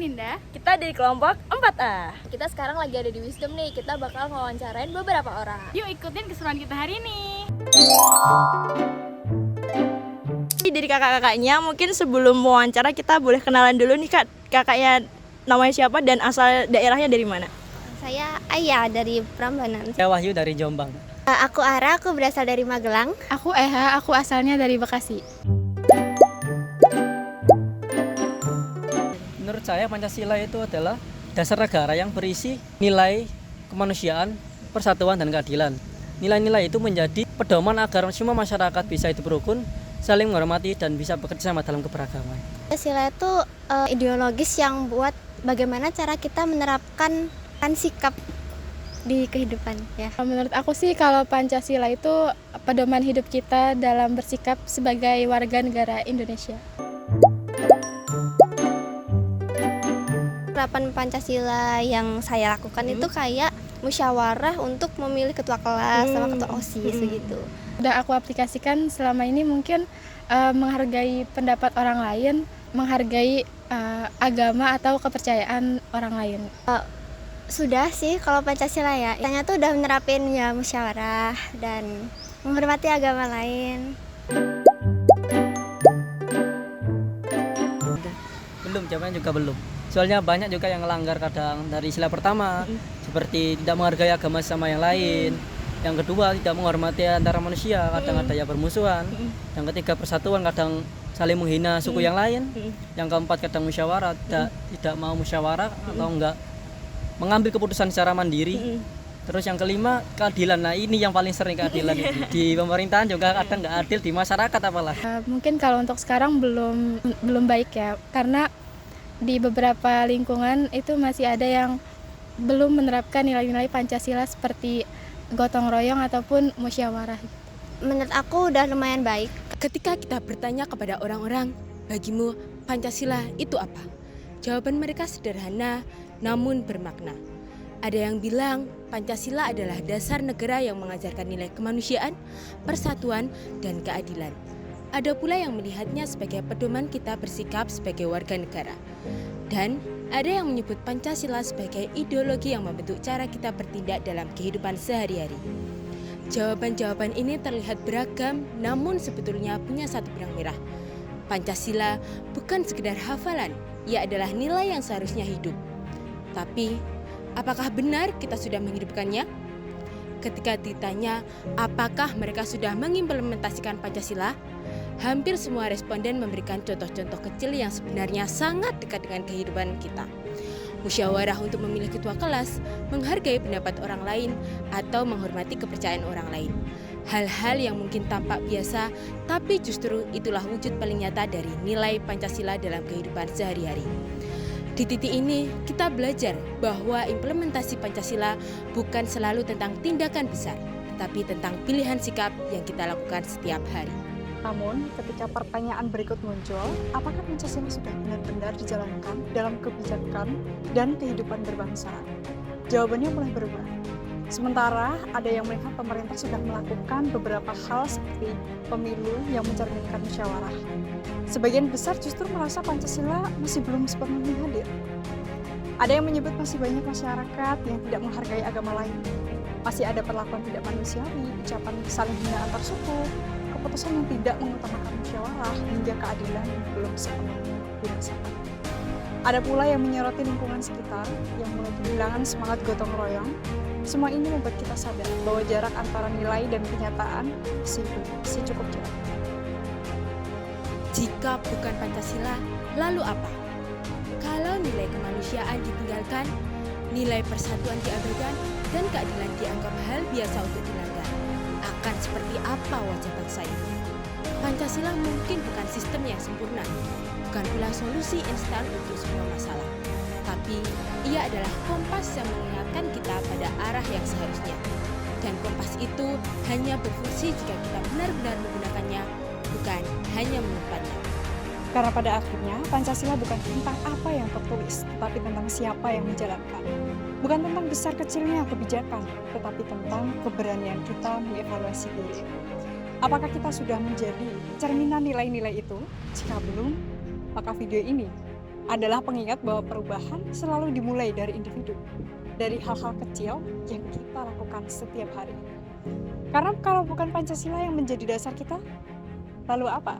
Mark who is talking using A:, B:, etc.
A: Dinda.
B: Kita dari kelompok 4A.
C: Kita sekarang lagi ada di Wisdom nih. Kita bakal ngewawancarain beberapa orang.
A: Yuk ikutin keseruan kita hari ini.
B: Dari kakak-kakaknya, mungkin sebelum wawancara kita boleh kenalan dulu nih Kak. Kakaknya namanya siapa dan asal daerahnya dari mana?
C: Saya Ayah dari Prambanan.
D: Saya Wahyu dari Jombang.
C: Aku Ara, aku berasal dari Magelang.
A: Aku Eha, aku asalnya dari Bekasi.
D: Menurut saya Pancasila itu adalah dasar negara yang berisi nilai kemanusiaan, persatuan, dan keadilan. Nilai-nilai itu menjadi pedoman agar semua masyarakat bisa hidup rukun, saling menghormati, dan bisa bekerja sama dalam keberagaman.
C: Pancasila itu ideologis yang buat bagaimana cara kita menerapkan sikap di kehidupan ya.
A: Menurut aku sih kalau Pancasila itu pedoman hidup kita dalam bersikap sebagai warga negara Indonesia.
C: Penerapan Pancasila yang saya lakukan itu kayak musyawarah untuk memilih ketua kelas sama ketua OSIS gitu.
A: Udah aku aplikasikan selama ini mungkin menghargai pendapat orang lain, menghargai agama atau kepercayaan orang lain.
C: Sudah sih kalau Pancasila ya, tanya tuh udah menerapin ya musyawarah dan menghormati agama lain.
D: Belum, jawabannya juga belum. Soalnya banyak juga yang melanggar kadang dari sila pertama, seperti tidak menghargai agama sama yang lain. Yang kedua, tidak menghormati antara manusia, kadang ada yang bermusuhan. Yang ketiga, persatuan, kadang saling menghina suku yang lain. Yang keempat, kadang musyawarah, tidak mau musyawarah atau enggak mengambil keputusan secara mandiri. Terus yang kelima, keadilan. Nah ini yang paling sering keadilan ini. Di pemerintahan juga kadang nggak adil, di masyarakat apalagi.
A: Mungkin kalau untuk sekarang belum baik ya, karena di beberapa lingkungan itu masih ada yang belum menerapkan nilai-nilai Pancasila seperti gotong royong ataupun musyawarah.
C: Menurut aku udah lumayan baik.
E: Ketika kita bertanya kepada orang-orang, bagimu Pancasila itu apa? Jawaban mereka sederhana namun bermakna. Ada yang bilang Pancasila adalah dasar negara yang mengajarkan nilai kemanusiaan, persatuan, dan keadilan. Ada pula yang melihatnya sebagai pedoman kita bersikap sebagai warga negara. Dan ada yang menyebut Pancasila sebagai ideologi yang membentuk cara kita bertindak dalam kehidupan sehari-hari. Jawaban-jawaban ini terlihat beragam, namun sebetulnya punya satu benang merah. Pancasila bukan sekedar hafalan, ia adalah nilai yang seharusnya hidup. Tapi, apakah benar kita sudah menghidupkannya? Ketika ditanya apakah mereka sudah mengimplementasikan Pancasila, hampir semua responden memberikan contoh-contoh kecil yang sebenarnya sangat dekat dengan kehidupan kita. Musyawarah untuk memilih ketua kelas, menghargai pendapat orang lain, atau menghormati kepercayaan orang lain. Hal-hal yang mungkin tampak biasa, tapi justru itulah wujud paling nyata dari nilai Pancasila dalam kehidupan sehari-hari. Di titik ini, kita belajar bahwa implementasi Pancasila bukan selalu tentang tindakan besar, tetapi tentang pilihan sikap yang kita lakukan setiap hari.
F: Namun, ketika pertanyaan berikut muncul, apakah Pancasila sudah benar-benar dijalankan dalam kebijakan dan kehidupan berbangsa? Jawabannya mulai berubah. Sementara ada yang melihat pemerintah sudah melakukan beberapa hal seperti pemilu yang mencerminkan musyawarah. Sebagian besar justru merasa Pancasila masih belum sepenuhnya hadir. Ada yang menyebut masih banyak masyarakat yang tidak menghargai agama lain. Masih ada perlakuan tidak manusiawi, ucapan saling hina antar suku, keputusan yang tidak mengutamakan musyawarah, hingga keadilan yang belum sepenuhnya dirasakan. Ada pula yang menyoroti lingkungan sekitar, yang mulai kehilangan semangat gotong royong. Semua ini membuat kita sadar bahwa jarak antara nilai dan kenyataan masih cukup jauh.
E: Jika bukan Pancasila, lalu apa? Kalau nilai kemanusiaan ditinggalkan, nilai persatuan diabaikan, dan keadilan dianggap hal biasa untuk dilanggar, akan seperti apa wajah bangsa ini? Pancasila mungkin bukan sistem yang sempurna, bukan pula solusi instan untuk semua masalah. Tapi ia adalah kompas yang mengingatkan kita pada arah yang seharusnya. Dan kompas itu hanya berfungsi jika kita benar-benar menggunakannya, bukan hanya menempatnya.
F: Karena pada akhirnya, Pancasila bukan tentang apa yang tertulis, tetapi tentang siapa yang menjalankan. Bukan tentang besar kecilnya kebijakan, tetapi tentang keberanian kita mengevaluasi diri. Apakah kita sudah menjadi cerminan nilai-nilai itu? Jika belum, maka video ini adalah pengingat bahwa perubahan selalu dimulai dari individu, dari hal-hal kecil yang kita lakukan setiap hari. Karena kalau bukan Pancasila yang menjadi dasar kita, lalu apa?